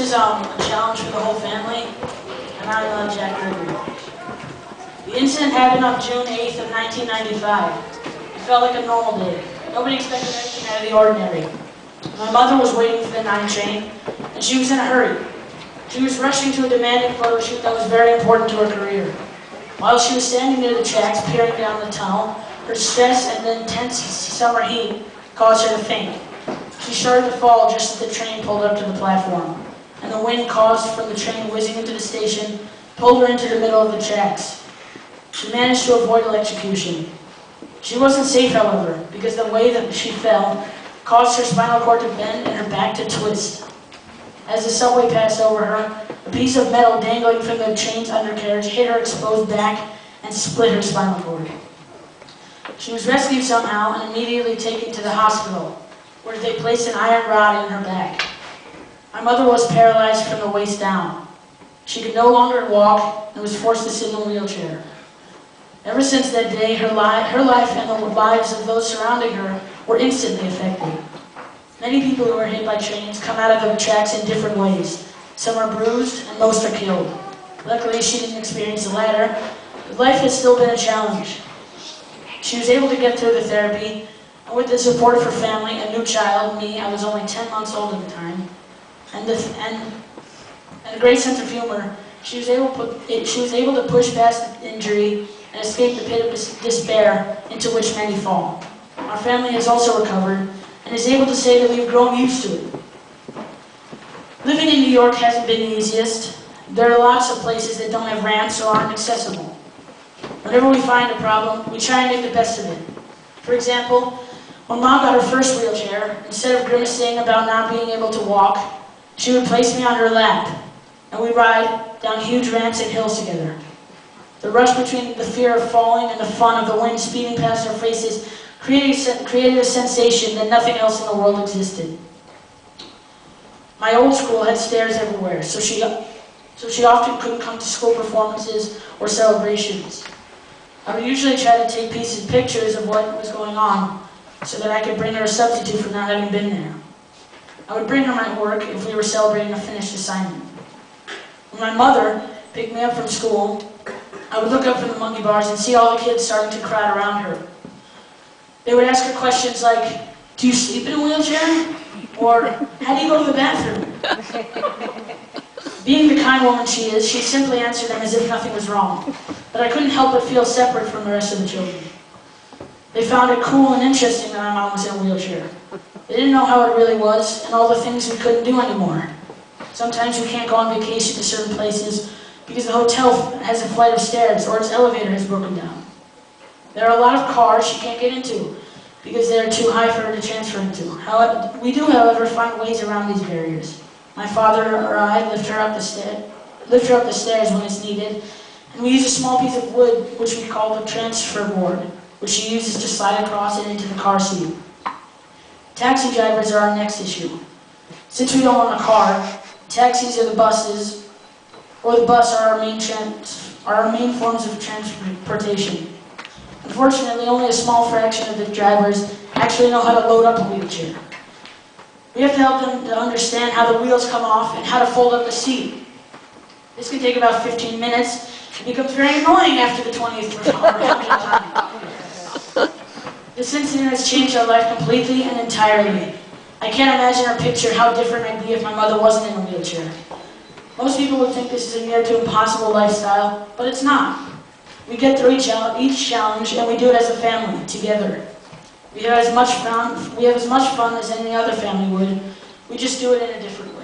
is a challenge for the whole family, and I'm Jack Gregory. The incident happened on June 8th of 1995. It felt like a normal day. Nobody expected anything out of the ordinary. My mother was waiting for the 9 train, and she was in a hurry. She was rushing to a demanding photo shoot that was very important to her career. While she was standing near the tracks, peering down the tunnel, her stress and the intense summer heat caused her to faint. She started to fall just as the train pulled up to the platform, and the wind caused from the train whizzing into the station pulled her into the middle of the tracks. She managed to avoid electrocution. She wasn't safe, however, because the way that she fell caused her spinal cord to bend and her back to twist. As the subway passed over her, a piece of metal dangling from the train's undercarriage hit her exposed back and split her spinal cord. She was rescued somehow and immediately taken to the hospital, where they placed an iron rod in her back. My mother was paralyzed from the waist down. She could no longer walk and was forced to sit in a wheelchair. Ever since that day, her life and the lives of those surrounding her were instantly affected. Many people who are hit by trains come out of the tracks in different ways. Some are bruised and most are killed. Luckily, she didn't experience the latter, but life has still been a challenge. She was able to get through the therapy, and with the support of her family, a new child, me, I was only 10 months old at the time, and a great sense of humor, she was able to push past the injury and escape the pit of despair into which many fall. Our family has also recovered and is able to say that we've grown used to it. Living in New York hasn't been the easiest. There are lots of places that don't have ramps or aren't accessible. Whenever we find a problem, we try and make the best of it. For example, when Mom got her first wheelchair, instead of grimacing about not being able to walk, she would place me on her lap, and we'd ride down huge ramps and hills together. The rush between the fear of falling and the fun of the wind speeding past our faces created a sensation that nothing else in the world existed. My old school had stairs everywhere, so she often couldn't come to school performances or celebrations. I would usually try to take pictures of what was going on, so that I could bring her a substitute for not having been there. I would bring her my work if we were celebrating a finished assignment. When my mother picked me up from school, I would look up from the monkey bars and see all the kids starting to crowd around her. They would ask her questions like, "Do you sleep in a wheelchair?" Or, "How do you go to the bathroom?" Being the kind woman she is, she simply answered them as if nothing was wrong. But I couldn't help but feel separate from the rest of the children. They found it cool and interesting that my mom was in a wheelchair. They didn't know how it really was, and all the things we couldn't do anymore. Sometimes we can't go on vacation to certain places because the hotel has a flight of stairs or its elevator has broken down. There are a lot of cars she can't get into because they are too high for her to transfer into. We do, however, find ways around these barriers. My father or I lift her up the stairs when it's needed, and we use a small piece of wood, which we call the transfer board, which she uses to slide across and into the car seat. Taxi drivers are our next issue. Since we don't own a car, taxis or the buses, or the bus are our main forms of transportation. Unfortunately, only a small fraction of the drivers actually know how to load up a wheelchair. We have to help them to understand how the wheels come off and how to fold up the seat. This can take about 15 minutes and becomes very annoying after the 20th time. This incident has changed our life completely and entirely. I can't imagine or picture how different I'd be if my mother wasn't in a wheelchair. Most people would think this is a near to impossible lifestyle, but it's not. We get through each challenge, and we do it as a family, together. We have as much fun as any other family would. We just do it in a different way.